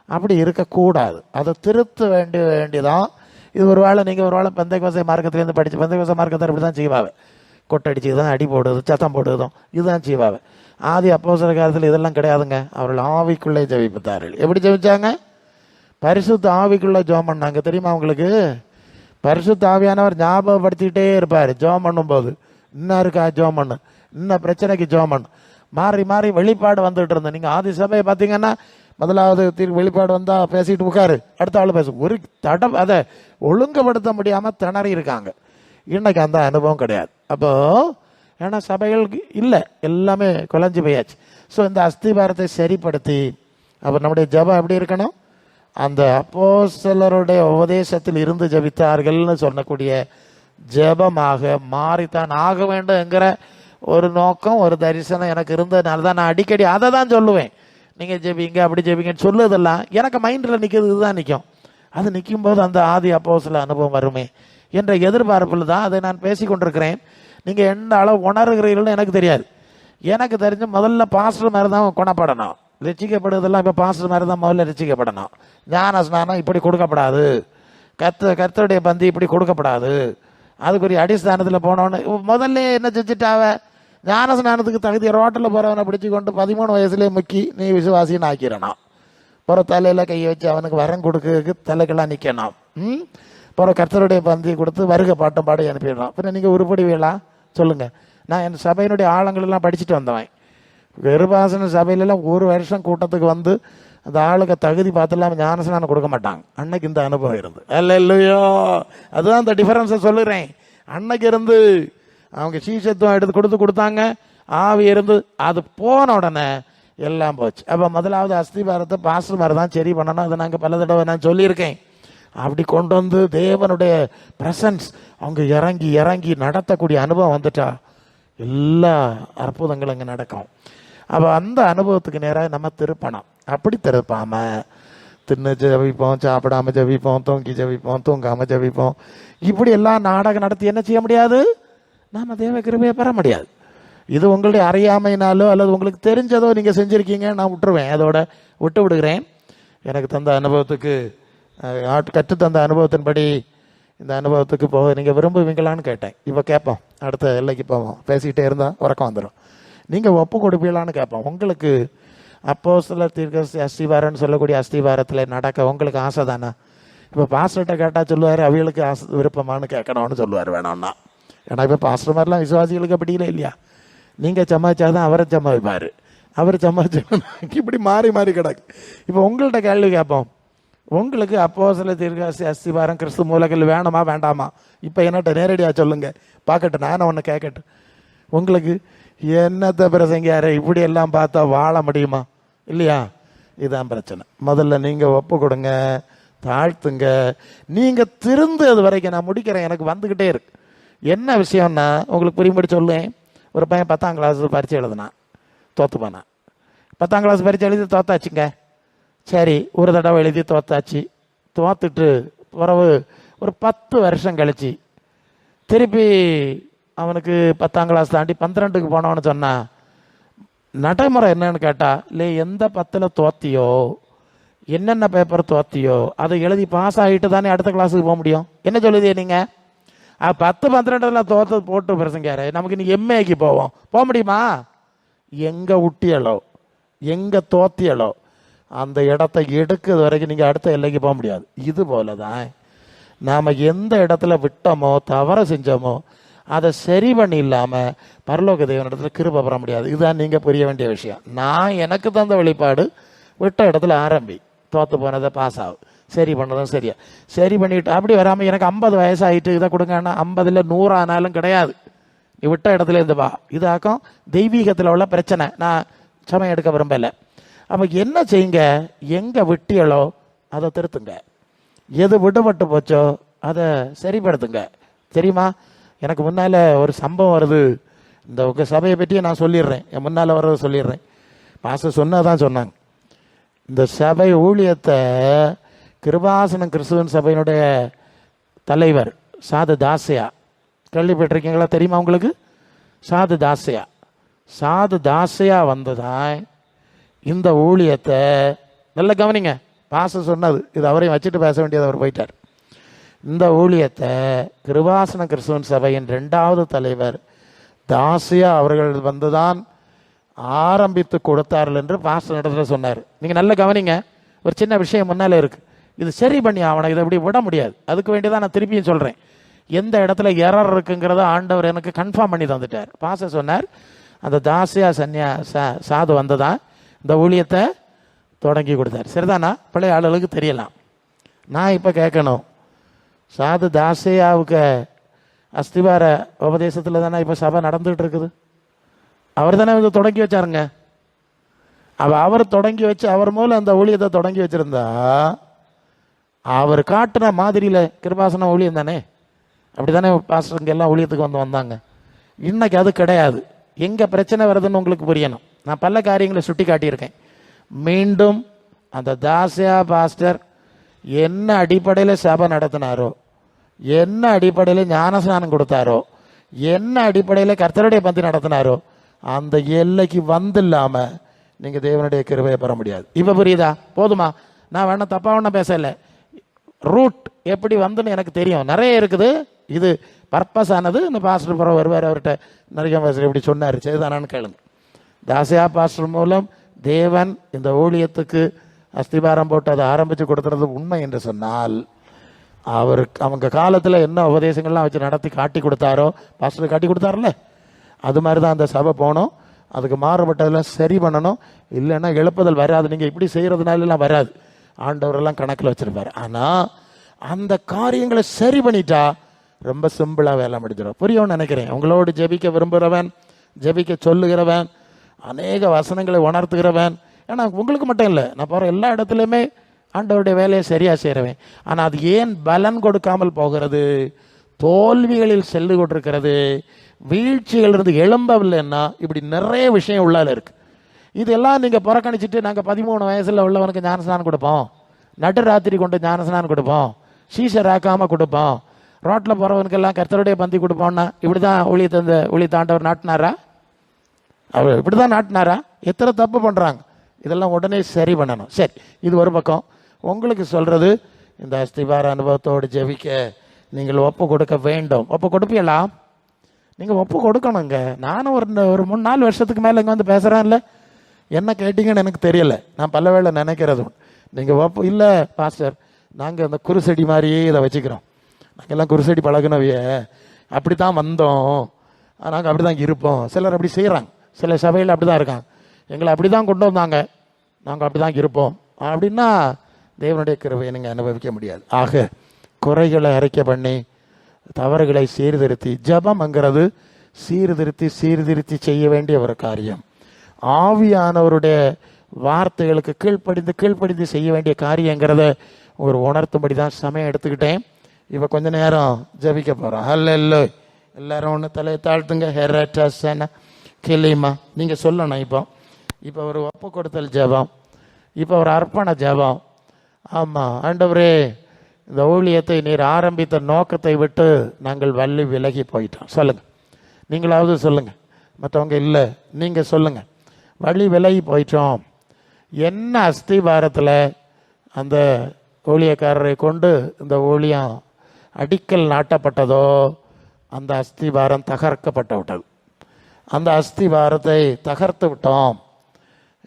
அப்படி இருக்கக்கூடாது. அதை திருத்த வேண்டியதான். இது ஒரு வேளை நீங்கள் ஒரு வேளை பெந்தைக்கோசை மார்க்கத்திலேருந்து படித்து, பெந்தைக்கோசை மார்க்கத்தை இப்படி தான் செய்வாங்க. கொட்டடிச்சு தான் அடி போடுவது, சத்தம் போடுவதும் இதுதான் செய்வாங்க. ஆதி அப்போஸ்தலர் காலத்தில் இதெல்லாம் கிடையாதுங்க. அவர்கள் ஆவிக்குள்ளே ஜெபித்தார்கள். எப்படி ஜெபிச்சாங்க? பரிசுத்த ஆவிக்குள்ளே ஜெபம் பண்ணாங்க. தெரியுமா உங்களுக்கு? பரிசுத்த ஆவியானவர் ஞாபகப்படுத்திக்கிட்டே இருப்பார். ஜெபம் பண்ணும்போது இன்னும் இருக்கா ஜெபம் பண்ணு, இன்னும் பிரச்சனைக்கு ஜெபம் பண்ணு, மாறி மாறி வெளிப்பாடு வந்துட்டு இருந்தேன். நீங்கள் ஆதி சபையை பார்த்தீங்கன்னா முதலாவது வெளிப்பாடு வந்தால் பேசிட்டு உட்காரு, அடுத்த ஆள் பேசு. ஒரு தடம் அதை ஒழுங்குபடுத்த முடியாமல் திணறி இருக்காங்க. இன்னைக்கு அந்த அனுபவம் கிடையாது. அப்போது ஏன்னா சபைகள் இல்லை, எல்லாமே குலைஞ்சு போயாச்சு. ஸோ இந்த அஸ்திபாரத்தை சரிப்படுத்தி அப்போ நம்முடைய ஜபம் எப்படி இருக்கணும்? அந்த அப்போஸ்தலருடைய உபதேசத்தில் இருந்து ஜபித்தார்கள்னு சொல்லக்கூடிய ஜபமாக மாறித்தான் ஆக வேண்டும் என்கிற ஒரு நோக்கம், ஒரு தரிசனம் எனக்கு இருந்ததுனால தான் நான் அடிக்கடி அதை தான் சொல்லுவேன். நீங்கள் ஜெபிங்க, அப்படி ஜெபிங்கன்னு சொல்லுவதெல்லாம் எனக்கு மைண்டில் நிற்கிறது, இதுதான் நிற்கும். அது நிற்கும் போது அந்த ஆதி அப்போஸ்தல அனுபவம் வருமே என்ற எதிர்பார்ப்பில் தான் அதை நான் பேசி கொண்டிருக்கிறேன். நீங்கள் எந்த அளவு உணர்கிறீர்கள்னு எனக்கு தெரியாது. எனக்கு தெரிஞ்ச முதல்ல பாஸ்டர் மாதிரி தான் குணப்படணும். ரசிக்கப்படுவதெல்லாம் இப்போ பாஸ்டர் மாதிரி தான் முதல்ல ரசிக்கப்படணும். ஞான ஸ்நானம் இப்படி கொடுக்கப்படாது, கர்த்தருடைய பந்தி இப்படி கொடுக்கப்படாது, அதுக்குரிய அடிஸ்தானத்தில் போனோன்னு முதல்ல என்ன செஞ்சுட்டாவ? ஞான ஸ்நானத்துக்கு தகுதி ரோட்டில் போகிறவனை பிடிச்சி கொண்டு 13 வயசுலேயே முக்கி நீ விசுவாசின்னு ஆக்கிடணும். பிற தலையில் கையை வச்சு அவனுக்கு வரம் கொடுக்க தலைக்கெல்லாம் நிற்கணும். பிற கர்த்தருடைய பந்தி கொடுத்து வருகை பாட்டம் பாடி அனுப்பிடணும். பின்ன நீங்கள் உருப்படுவீங்களா சொல்லுங்கள்? நான் என் சபையினுடைய ஆழங்களெல்லாம் படிச்சுட்டு வந்தவன். கிருபாசன சபையிலெல்லாம் 1 வருஷம் கூட்டத்துக்கு வந்து அந்த ஆளுக்கு தகுதி பார்த்துலாம் ஞானஸ்நானம் கொடுக்க மாட்டாங்க. அன்னைக்கு இந்த அனுபவம் இருந்து இல்லையோ, அதுதான் இந்த டிஃபரன்ஸை சொல்லுறேன். அன்னைக்கு இருந்து அவங்க சீசத்துவம் எடுத்து கொடுத்தாங்க, ஆவி இருந்து அது போன உடனே எல்லாம் போச்சு. அப்போ முதலாவது அஸ்திபாரத்தை பாஸ்டர் மாதிரி தான் சரி பண்ணணும். அதை நாங்கள் பல தடவை நான் சொல்லியிருக்கேன். அப்படி கொண்டு வந்து தேவனுடைய பிரசன்ஸ் அவங்க இறங்கி இறங்கி நடத்தக்கூடிய அனுபவம் வந்துட்டா எல்லா அற்புதங்களும் இங்கே நடக்கும். அப்போ அந்த அனுபவத்துக்கு நேராக நம்ம திருப்பணும். அப்படி திருப்பாமல் தின்னு ஜபிப்போம், சாப்பிடாம ஜபிப்போம், தூங்கி ஜபிப்போம், தூங்காமல் ஜபிப்போம், இப்படி எல்லாம் நாடகம் நடத்தி என்ன செய்ய முடியாது? நாம் தேவ கிருபையை பெற முடியாது. இது உங்களுடைய அறியாமையினாலோ அல்லது உங்களுக்கு தெரிஞ்சதோ நீங்கள் செஞ்சுருக்கீங்க, நான் விட்டுருவேன், அதோட விட்டு விடுகிறேன். எனக்கு தந்த அனுபவத்துக்கு கற்றுத்தந்த அனுபவத்தின்படி இந்த அனுபவத்துக்கு போக நீங்கள் விரும்புவீங்களான்னு கேட்டேன். இப்போ கேட்போம், அடுத்த எல்லைக்கு போவோம். பேசிக்கிட்டே இருந்தால் உறக்கம் வந்துடும். நீங்கள் ஒப்பு கொடுப்பீங்களான்னு கேட்போம். உங்களுக்கு அப்போஸ்தலர் தீர்க்கதரிசி அஸ்திவாரம்னு சொல்லக்கூடிய அஸ்திவாரத்தில் நடக்க உங்களுக்கு ஆசை தானே? இப்போ பாஸ்டர்கிட்ட கேட்டால் சொல்லுவார், அவங்களுக்கு விருப்பமானு கேட்கணும்னு சொல்லுவார் வேணும்னா. ஏன்னா இப்போ பாஸ்டர் மாதிரிலாம் விசுவாசிகளுக்கு அப்படி இல்லை இல்லையா? நீங்கள் சம்பாதிச்சாதான் அவரை சம்பாதிப்பார், அவர் சம்பாதிச்சு இப்படி மாறி மாறி கிடக்கு. இப்போ உங்கள்கிட்ட கேள்வி கேட்போம், உங்களுக்கு அப்போஸ்தலர் தீர்க்கதரிசி அஸ்திவாரம் கிறிஸ்து மூலக்கல் வேணுமா வேண்டாமா? இப்போ என்னட்ட நேரடியாக சொல்லுங்கள் பார்க்கட்டும், நானும் ஒன்று கேட்கட்டும். உங்களுக்கு என்னத்தை பிரசங்கியார இப்படி எல்லாம் பார்த்தா வாழ முடியுமா? இல்லையா? இதுதான் பிரச்சனை. முதல்ல நீங்கள் ஒப்பு கொடுங்க, தாழ்த்துங்க. நீங்கள் திருந்தது வரைக்கும் நான் முடிக்கிறேன், எனக்கு வந்துக்கிட்டே இருக்கு. என்ன விஷயம்னா உங்களுக்கு புரியும்படி சொல்லுவேன். ஒரு பையன் 10ஆம் கிளாஸ் பரீட்சை எழுதுனான், தோற்று போனான். 10ஆம் கிளாஸ் பரீட்சை எழுதி தோத்தாச்சுங்க. சரி, ஒரு தடவை எழுதி தோத்தாச்சு. தோத்துட்டு பிறகு ஒரு 10 வருஷம் கழிச்சு திருப்பி அவனுக்கு 10ஆம் கிளாஸ் தாண்டி 12க்கு போனவன்னு சொன்னான். நடைமுறை என்னன்னு கேட்டா, இல்லை எந்த 10ல் தோத்தியோ, என்னென்ன பேப்பர் தோத்தியோ அதை எழுதி பாஸ் ஆகிட்டு தானே அடுத்த கிளாஸுக்கு போக முடியும். என்ன சொல்லுதே நீங்கள்? 10 12 தோற்றது போட்டு பிரசங்காரு, நமக்கு இன்னைக்கு எம்ஏக்கு போவோம், போக முடியுமா? எங்கே விட்டியலோ, எங்கே தோத்தியலோ அந்த இடத்த எடுக்கிறது வரைக்கும் நீங்கள் அடுத்த எல்லைக்கு போக முடியாது. இது போல தான் நாம் எந்த இடத்துல விட்டோமோ, தவற செஞ்சோமோ, அதை சரி பண்ணி இல்லாமல் பரலோக தேவனிடத்தில் கிருபை பெற முடியாது. இதுதான் நீங்கள் புரிய வேண்டிய விஷயம். நான் எனக்கு தந்த வெளிப்பாடு, விட்ட இடத்துல ஆரம்பி, தோற்று போனதை பாஸ் ஆகும், சரி பண்ணதும் சரியா சரி பண்ணிவிட்டு அப்படி வராமல் எனக்கு 50 வயசாகிட்டு இதை கொடுங்கன்னா 50ல் 100 ஆனாலும் கிடையாது. நீ விட்ட இடத்துல இருந்து வா. இதாக்கும் தெய்வீகத்தில் உள்ள பிரச்சனை. நான் சமயம் எடுக்க விரும்பலை. அப்போ என்ன செய்யுங்க, எங்கே விட்டியலோ அதை திருத்துங்க, எது விடுபட்டு போச்சோ அதை சரிப்படுத்துங்க. தெரியுமா, எனக்கு முன்னால் ஒரு சம்பவம் வருது. இந்த உங்கள் சபையை பற்றியே நான் சொல்லிடுறேன், என் முன்னால் வர்றதை சொல்லிடுறேன். பாஸ்டர் சொன்னதான் சொன்னாங்க. இந்த சபை ஊழியத்தை கிருபாசனம் கிறிஸ்துவன் சபையினுடைய தலைவர் சாது தாசையா, கேள்விப்பட்டிருக்கீங்களா? தெரியுமா உங்களுக்கு? சாது தாசையா வந்ததான் இந்த ஊழியத்தை, நல்ல கவனிங்க, பாஸ்டர் சொன்னது இது, அவரையும் வச்சுட்டு பேச வேண்டியது, அவர் போயிட்டார். இந்த ஊழியத்தை கிருபாசன கிறிஸ்துவன் சபையின் 2வது தலைவர் தாசியா அவர்கள் வந்துதான் ஆரம்பித்து கொடுத்தார்கள் என்று பாஸ்டர் இடத்துல சொன்னார். நீங்கள் நல்ல கவனிங்க, ஒரு சின்ன விஷயம் முன்னாலே இருக்குது, இது சரி பண்ணி ஆகணும், இதை இப்படி விட முடியாது. அதுக்கு வேண்டியதான் நான் திருப்பியும் சொல்கிறேன், எந்த இடத்துல எரர் இருக்குங்கிறத ஆண்டவர் எனக்கு கன்ஃபார்ம் பண்ணி தந்துட்டார். பாஸ்டர் சொன்னார், அந்த தாசியா சாது வந்ததான் இந்த ஊழியத்தை தொடங்கி கொடுத்தார். சரிதானா? பழைய ஆளுகளுக்கு தெரியலாம். நான் இப்போ கேட்கணும், சாது தாசையாவுக்கு அஸ்திவார உபதேசத்தில் தானே இப்போ சபை நடந்துகிட்டு இருக்குது. அவர் தானே இதை தொடங்கி வச்சாருங்க. அவர் தொடங்கி வச்சு, அவர் மூலம் அந்த ஊழியத்தை தொடங்கி வச்சிருந்தா, அவர் காட்டுன மாதிரியில் கிருபாசன ஊழியம் தானே. அப்படி தானே பாஸ்டருங்க எல்லாம் ஊழியத்துக்கு வந்தாங்க. இன்னைக்கு அது கிடையாது. எங்கே பிரச்சனை வருதுன்னு உங்களுக்கு புரியணும். நான் பல காரியங்களை சுட்டி காட்டியிருக்கேன். மீண்டும் அந்த தாசியா பாஸ்டர் என்ன அடிப்படையில் சபை நடத்தினாரோ, என்ன அடிப்படையில் ஞானஸ்நானம் கொடுத்தாரோ, என்ன அடிப்படையில் கர்த்தருடைய பந்தி நடத்தினாரோ, அந்த எல்லைக்கு வந்து இல்லாமல் நீங்கள் தேவனுடைய கிருபையை பெற முடியாது. இப்போ புரியுதா? போதுமா? நான் வேணா தப்பாக ஒன்றும் பேசலை. ரூட் எப்படி வந்துன்னு எனக்கு தெரியும், நிறைய இருக்குது. இது பர்பஸ் ஆனது. இந்த பாஸ்டர் புறம் வருவார், அவர்கிட்ட நிறைய பாஸ்டர் எப்படி சொன்னார், செய்தானான்னு கேளுங்க. தாசியா பாஸ்டர் மூலம் தேவன் இந்த ஊழியத்துக்கு அஸ்திபாரம் போட்டு அதை ஆரம்பித்து கொடுத்துறது உண்மை என்று சொன்னால், அவங்க காலத்தில் என்ன உபதேசங்கள்லாம் வச்சு நடத்தி காட்டி கொடுத்தாரோ, பாஸ்டர் காட்டி கொடுத்தாருல்ல, அது மாதிரி தான் அந்த சபை போகணும். அதுக்கு மாறுபட்டதெல்லாம் சரி பண்ணணும். இல்லைன்னா எழுப்புதல் வராது. நீங்கள் இப்படி செய்கிறதுனாலாம் வராது, ஆண்டவரெல்லாம் கணக்கில் வச்சுருப்பார். ஆனால் அந்த காரியங்களை சரி பண்ணிட்டா ரொம்ப சிம்பிளாக வேலை முடிஞ்சிடும். புரியும்னு நினைக்கிறேன். உங்களோடு ஜெபிக்க விரும்புகிறவன், ஜெபிக்க சொல்லுகிறவன், அநேக வசனங்களை உணர்த்துகிறவன். ஏன்னா உங்களுக்கு மட்டும் இல்லை, நான் போகிற எல்லா இடத்துலையுமே ஆண்டவருடைய வேலையை சரியாக செய்கிறவன். ஆனால் அது ஏன் பலன் கொடுக்காமல் போகிறது, தோல்விகளில் செல்லு கொண்டிருக்கிறது, வீழ்ச்சிகள் இருந்து எழும்பவில்லைன்னா, இப்படி நிறைய விஷயம் உள்ளால இருக்குது. இதெல்லாம் நீங்கள் புறக்கணிச்சிட்டு நாங்கள் 13 வயசில் உள்ளவனுக்கு ஞானஸ்நானம் கொடுப்போம், நடு ராத்திரி கொண்டு ஞானஸ்நானம் கொடுப்போம், சீசர் ஆக்காமல் கொடுப்போம், ரோட்டில் போகிறவனுக்கெல்லாம் கர்த்தருடைய பந்தி கொடுப்போம்னா, இப்படி தான் ஊழியத்தை ஆண்டவர் நாட்டினாரா? அவர் இப்படி தான் நாட்டினாரா? எத்தனை தப்பு பண்ணுறாங்க. இதெல்லாம் உடனே சரி பண்ணணும். சரி, இது ஒரு பக்கம். உங்களுக்கு சொல்கிறது, இந்த அஸ்திபார அனுபவத்தோடு ஜெபிக்க நீங்கள் ஒப்பு கொடுக்க வேண்டும். ஒப்பு கொடுப்பீங்களா? நீங்கள் ஒப்பு கொடுக்கணுங்க. நானும் ஒரு 3-4 வருஷத்துக்கு மேலே இங்கே வந்து பேசுகிறேன்ல, என்ன கேட்டீங்கன்னு எனக்கு தெரியல. நான் பல வேளை நினைக்கிறதும் நீங்கள் ஒப்பு இல்லை பாஸ்டர், நாங்கள் அந்த குருசெடி மாதிரியே இதை வச்சுக்கிறோம், நாங்கள் எல்லாம் குருசெடி பழகினவைய அப்படி தான் வந்தோம், நாங்கள் அப்படி தான் இருப்போம். சிலர் அப்படி செய்கிறாங்க, சில சபையில் அப்படி தான் இருக்காங்க, எங்களை அப்படி தான் கொண்டு வந்தாங்க, நாங்கள் அப்படி தான் இருப்போம் அப்படின்னா தேவனுடைய கிருபையை நீங்கள் அனுபவிக்க முடியாது. ஆக குறைகளை அறிக்கை பண்ணி தவறுகளை சீர்திருத்தி, ஜபம்ங்கிறது சீர்திருத்தி செய்ய வேண்டிய ஒரு காரியம். ஆவியானவருடைய வார்த்தைகளுக்கு கீழ்ப்படிந்து செய்ய வேண்டிய காரியங்கிறத ஒரு உணர்த்தும்படி தான் சமயம் எடுத்துக்கிட்டேன். இப்போ கொஞ்ச நேரம் ஜபிக்க போகிறோம். ஹல்லேலூயா. எல்லாரும் ஒன்று தலையை தாழ்த்துங்க. ஹெரட்டசன கிளிமா நீங்கள் சொல்லணும். இப்போ ஒரு ஒப்பு கொடுத்தல் ஜபம், இப்போ ஒரு அர்ப்பண ஜபம். ஆமாம் ஆண்டவரே, இந்த ஊழியத்தை நீர் ஆரம்பித்த நோக்கத்தை விட்டு நாங்கள் விலகி போயிட்டோம். சொல்லுங்கள், நீங்களாவது சொல்லுங்கள், மற்றவங்க இல்லை, நீங்கள் சொல்லுங்கள். விலகி போயிட்டோம். என்ன அஸ்திவாரத்தில் அந்த ஊழியக்காரரை கொண்டு இந்த ஊழியம் அடிக்கல் நாட்டப்பட்டதோ அந்த அஸ்திவாரம் தகர்க்கப்பட்டு விட்டது. அந்த அஸ்திவாரத்தை தகர்த்து விட்டோம்.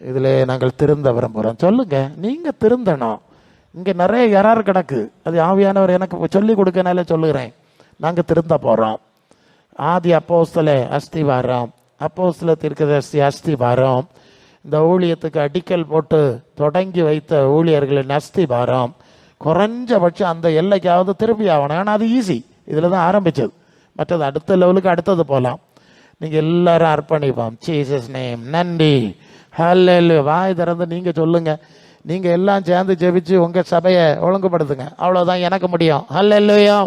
இதில் நாங்கள் திருந்த விரும்புகிறோம். சொல்லுங்கள், நீங்கள் திருந்தணும். இங்கே நிறைய யாரார் கிடக்கு, அது ஆவியானவர் எனக்கு சொல்லிக் கொடுக்கனால சொல்லுகிறேன். நாங்கள் திருந்த போகிறோம். ஆதி அப்போஸ்தல அஸ்திவாரம், அப்போஸ்தல தீர்க்கதரிசி அஸ்திவாரம், இந்த ஊழியத்துக்கு அடிக்கல் போட்டு தொடங்கி வைத்த ஊழியர்களின் அஸ்திவாரம் குறைஞ்சபட்சம் அந்த எல்லைக்காவது திருப்பி ஆகணும். ஆனால் அது ஈஸி, இதில் தான் ஆரம்பித்தது. மற்றது அடுத்த லெவலுக்கு அடுத்தது போகலாம். நீங்கள் எல்லாரும் அர்ப்பணிப்போம். Jesus name. நன்றி. ஹல்லேலூயா. வாய் திறந்து நீங்கள் சொல்லுங்கள். நீங்கள் எல்லாம் சேர்ந்து ஜெபிச்சு உங்கள் சபையை ஒழுங்குபடுத்துங்க. அவ்வளோதான் எனக்கு முடியும். ஹல்லேலூயா.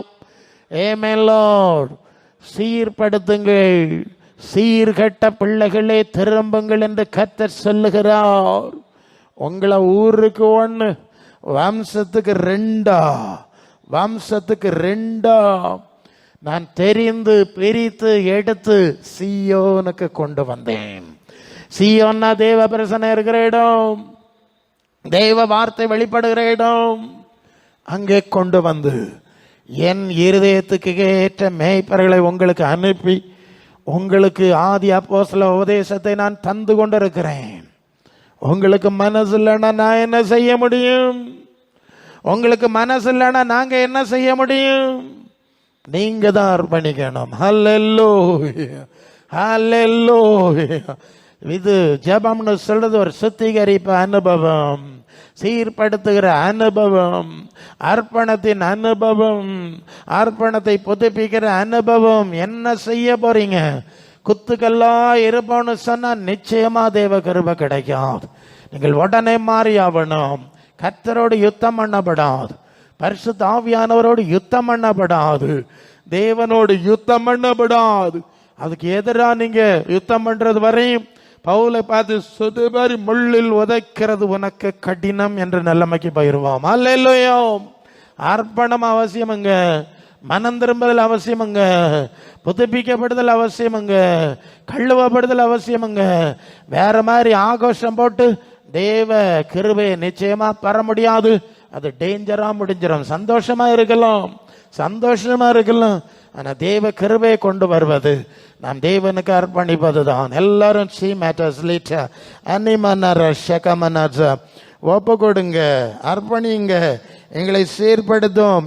ஆமென் லார்ட். சீர்படுத்துங்கள். சீர்கெட்ட பிள்ளைகளே திரும்புங்கள் என்று கர்த்தர் சொல்லுகிறார். உங்களை ஊருக்கு 1, வம்சத்துக்கு 2 நான் தெரிந்து பிரித்து எடுத்து சீயோனுக்கு கொண்டு வந்தேன். சீயோன்னா தேவ பிரசன்னம் இருக்கிற இடம், தெய்வ வார்த்தை வெளிப்படுகிற இடம். அங்கே கொண்டு வந்து என் இருதயத்துக்கு ஏற்ற மேய்ப்பர்களை உங்களுக்கு அனுப்பி உங்களுக்கு ஆதி அப்போஸ்தல உபதேசத்தை நான் தந்து கொண்டிருக்கிறேன். உங்களுக்கு மனசு இல்லைன்னா நான் என்ன செய்ய முடியும்? உங்களுக்கு மனசு இல்லைன்னா நாங்க என்ன செய்ய முடியும்? நீங்க தான் அர்ப்பணிக்கணும். ஹல்லேலூயா. ஹல்லேலூயா. இது ஜெபம்னு சொல்றது ஒரு சுத்திகரிப்பு அனுபவம், சீர்படுத்துகிற அனுபவம், அர்ப்பணத்தின் அனுபவம், அர்ப்பணத்தை புதுப்பிக்கிற அனுபவம். என்ன செய்ய போறீங்க? குத்துக்கல்லா இருப்போம்னு சொன்னா நிச்சயமா தேவ கிருபை கிடைக்கும். நீங்கள் உடனே மாறி ஆகணும். கர்த்தரோடு யுத்தம் பண்ணப்படாது, பரிசுத்த ஆவியானவரோடு யுத்தம் பண்ணப்படாது, தேவனோடு யுத்தம் பண்ணப்படாது. அதுக்கு எதிராக நீங்க யுத்தம் பண்றது வரையும் பவுலை பார்த்து சுதுபரி முள்ளில் உதைக்கிறது உனக்கு கடினம் என்ற நிலைமைக்கு போயிருவோம். அல்லேலூயா. அர்ப்பணம் அவசியமுங்க, மனம் திரும்புதல் அவசியமுங்க, புதுப்பிக்கப்படுதல் அவசியமுங்க, கழுவப்படுதல் அவசியமுங்க. வேற மாதிரி ஆகோஷம் போட்டு தேவ கிருபையை நிச்சயமா பெற முடியாது. அது டேஞ்சரா முடிஞ்சிடும். சந்தோஷமா இருக்கலாம், ஆனா தேவ கிருபையை கொண்டு வருவது நாம் தேவனுக்கு அர்ப்பணிப்பது தான். எல்லாரும் சி மேட்டர்ஸ் லீட்டா அனிமனர ஷகமனஜ ஒப்பு கொடுங்க, அர்ப்பணிங்க. எங்களை சீர்படுத்தும்.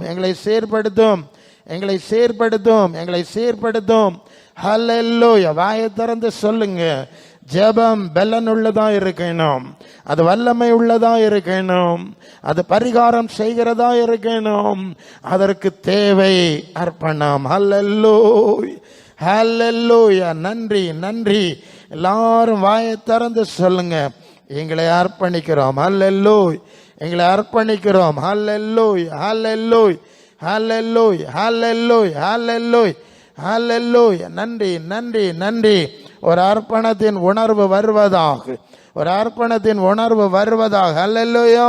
ஹல்லேலூயா. வாயை திறந்து சொல்லுங்க. ஜெபம் பலன் உள்ளதா இருக்கணும், அது வல்லமை உள்ளதா இருக்கணும், அது பரிகாரம் செய்கிறதா இருக்கணும். அதற்கு தேவை அர்ப்பணம். ஹல்லேலூயா. ஹல்லேலூயா. நன்றி. எல்லாரும் வாயை திறந்து சொல்லுங்க. எங்களை அர்ப்பணிக்கிறோம். ஹல்லேலூயா. எங்களை அர்ப்பணிக்கிறோம். ஹல்லேலூயா. ஹல்லேலூயா. ஹல்லேலூயா. ஹல்லேலூயா. ஹல்லேலூயா. ஹல்லேலூயா. நன்றி. ஒரு அர்ப்பணத்தின் உணர்வு வருவதாக. ஹல்லேலூயா.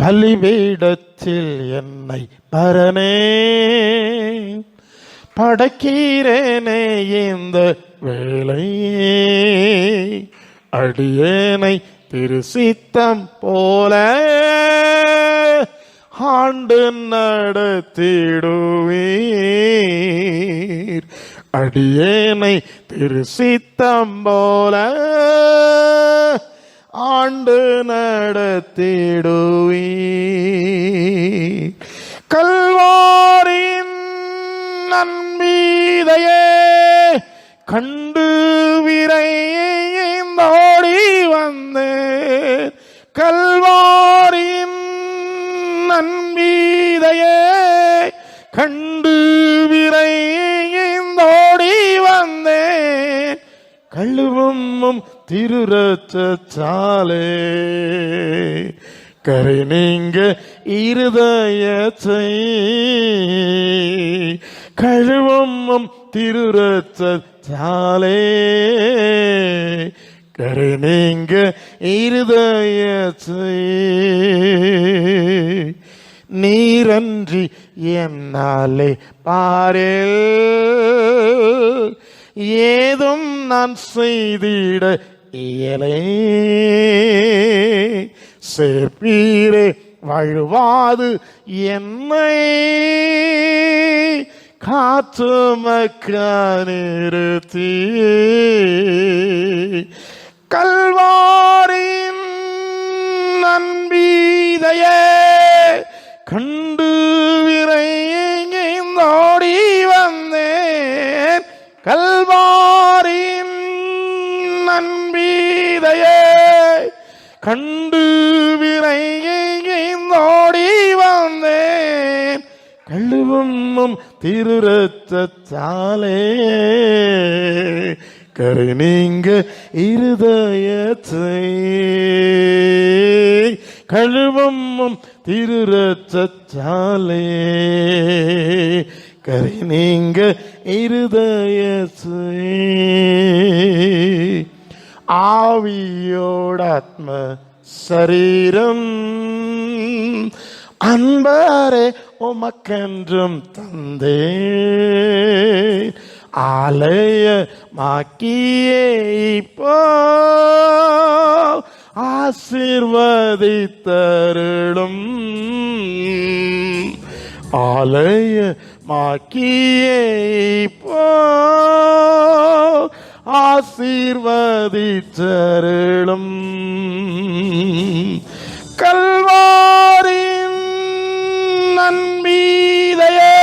பலிபீடத்தில் என்னை பரனே படைக்கிறேனே இந்த வேளையே, அடியேனை திருசித்தம் போல ஆண்டு நடத்திடுவீர். அடியேனை திருசித்தம் போல ஆண்டு நடத்திடுவீர். கல்வாரின் நன்மீதையே கண்டு விரைந்தோடி வந்தேன். கல்வாரின் நன்மீதையே கண்டு விரைந்தோடி வந்தேன். கழுவும் திருரச்சாலே கரை நீங்க இருதயத்தை கழுவும் திருரச்சாலே கரை நீங்க இருதயத்தை. நீரன்றி என்னாலே பாரில் ஏதும் நான் செய்திட இயலே. சேர்ப்பீரே வழுவாது என்னை காத்துமக்கா நிறுத்தி. கல்வாரின் நன்மீதையே கண்டு விரைந்தோடி வந்தேன். கல்வாரின் நன்மீதையே கண்டு விரைந்தோடி வந்தேன். கழுவும் திருரச்சாலே கரை நீங்க இருதயத்தை கழுவும் திருரச்சாலே கரை நீங்க இருதயத்தை. ஆவியோடாத்ம சரீரம் அன்பரே உமக்கென்றும் தந்தே. ஆலயமாக்கியே இப்போ ஆசீர்வதித்தருளும். ஆலயமாக்கியே இப்போ ஆசீர்வதித்தருளும். கல்வாரின் நன்மீதையே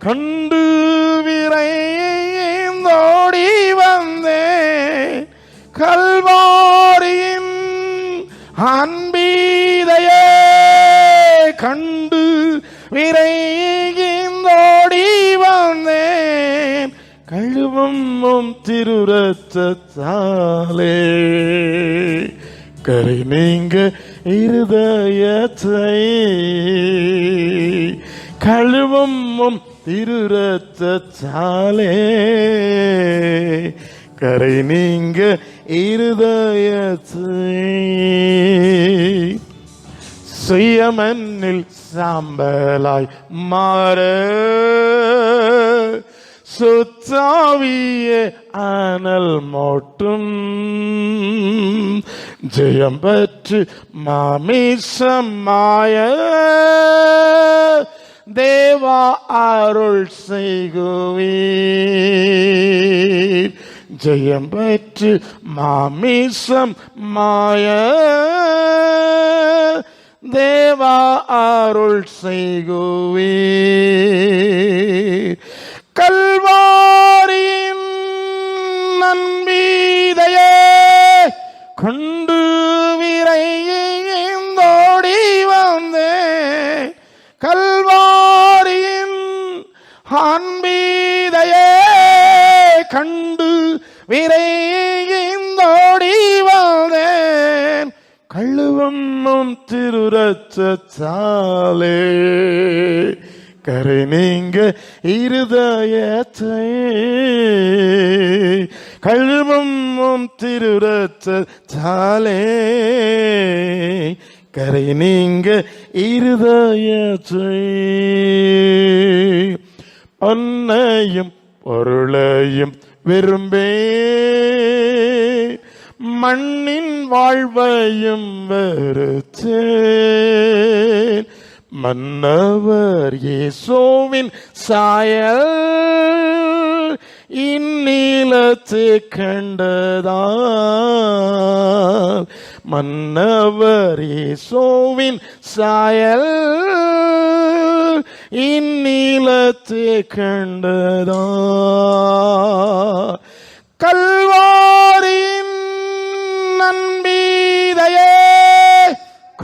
கண்டு விரைந்தோடி வந்தேன். கல்வாரின் அன்பீதையே கண்டு விரைந்தோடி வந்தேன். கழுவும் திருரச்சாலே கரை நீங்க இருதயத்தை கழுவும் திருரச்சாலே கரை நீங்க இருதயத்தை. சுயமண்ணில் சாம்பலாய் மாற சுத்தாவியே ஆனல் மோட்டும் ஜெயம் பெற்று மாமிசமாய தேவா அருள் செய்குவீர். ஜெயம் பெற்று மாமிசம் மாய தேவா அருள் செய்குவீர். கல்வாரின் நன்மீதையே கொண்டு விரைந்தோடி வந்தேன். கல்வாரின் அன்பீதையே கண்டு விரைந்தோடி வந்தேன். கழுவும் திருரச்சாலே கரை நீங்க இருதயத்தை கழுவும் திருரச்சாலே கரை நீங்க இருதயத்தை. பொன்னையும் பொருளையும் விரும்பே மண்ணின் வாழ்வையும் வெறுத்தேன். மன்னவர் இயேசுவின் சாயல் இந்நிலத்து கண்டதால், மன்னவர் இயேசுவின் சாயல் இந்நிலத்து கண்டதால், கல்வாரியின் நன்பீதையே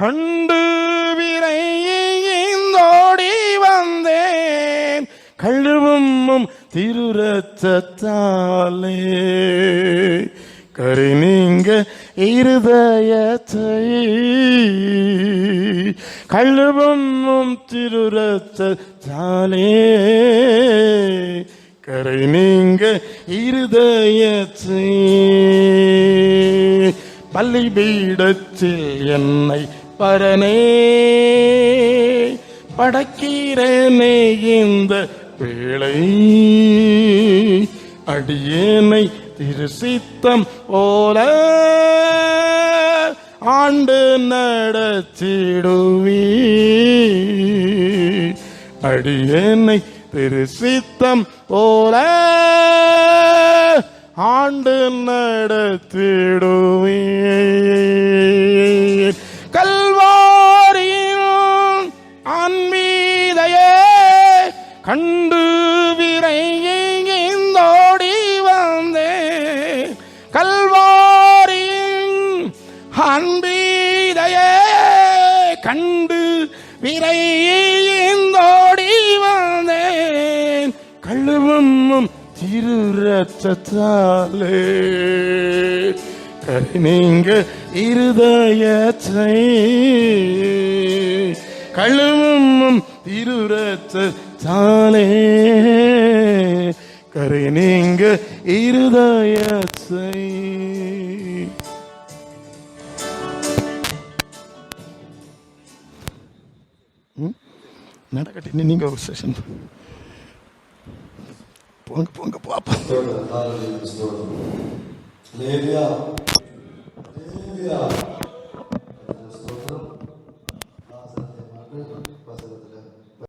கண்டு விரைந்தோடி வந்தேன், கழுவும் திருரத்தத்தாலே கரை நீங்க இருதயத்தை, கழுவும் திருரத்தத்தாலே கரை நீங்க இருதயத்தை, பலிபீடத்தில் என்னை பரனே படைக்கிறேனே இந்த வேளை, அடியேனை திருசித்தம் போல ஆண்டு நடத்திடுவீ, அடியேனை திருசித்தம் போல ஆண்டு நடத்திடுவீ, கல்வாரியின் ஆன்மீதையே கண்டு விரைந்தோடி வந்தேன், கல்வாரியின் ஆன்மீதையே கண்டு விரைந்தோடி வந்தேன், கழுவும் திருரத்தத்தாலே கரை நீங்க இருதயத்தை, கழுவும் திருரத்தத்தாலே கரை நீங்க இருதயத்தை. நடக்கட்டி நீங்க ஒரு செஷன் போங்க போங்க பாப்பா.